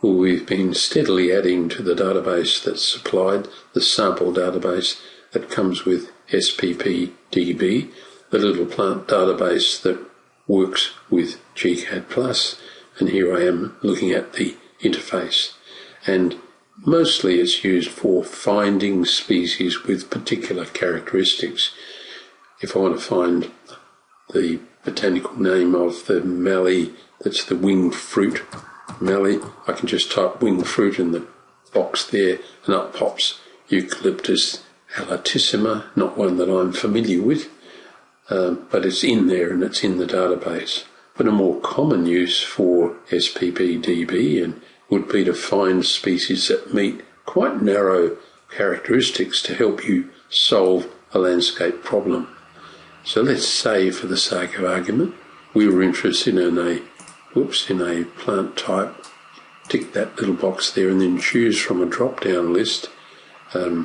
Well, we've been steadily adding to the database that's supplied, the sample database that comes with SppDb, the little plant database that works with gCADPlus, and here I am looking at the interface. And mostly it's used for finding species with particular characteristics. If I want to find the botanical name of the mallee, that's the winged fruit mallee, I can just type winged fruit in the box there and up pops Eucalyptus alatissima, not one that I'm familiar with, but it's in there and it's in the database. But a more common use for SppDb and would be to find species that meet quite narrow characteristics to help you solve a landscape problem. So let's say, for the sake of argument, we were interested in a plant type. Tick that little box there and then choose from a drop-down list. I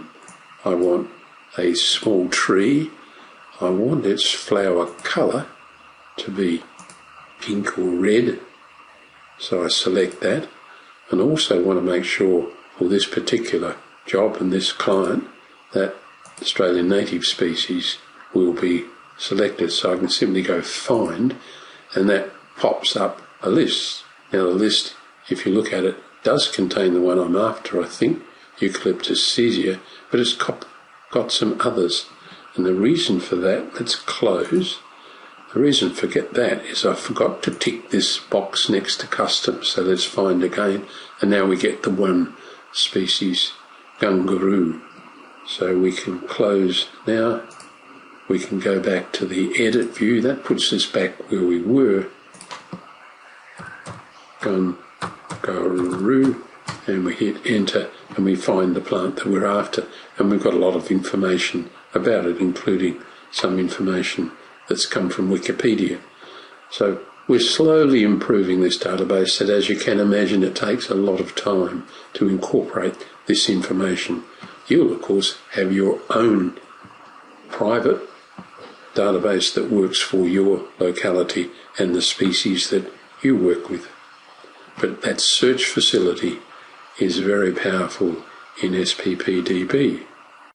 want a small tree. I want its flower colour to be pink or red. So I select that, and also want to make sure for this particular job and this client that Australian native species will be selected. So I can simply go find, and that pops up a list. Now the list, if you look at it, does contain the one I'm after, I think, Eucalyptus caesia, but it's got some others. And the reason for that, let's close. The reason for that is I forgot to tick this box next to custom, so let's find again, and now we get the one species, Gungaroo. So we can close now. We can go back to the edit view. That puts us back where we were. Gungaroo, and we hit enter and we find the plant that we're after, and we've got a lot of information about it, including some information that's come from Wikipedia. So we're slowly improving this database, that, as you can imagine, it takes a lot of time to incorporate this information. You'll of course have your own private database that works for your locality and the species that you work with. But that search facility is very powerful in SppDb.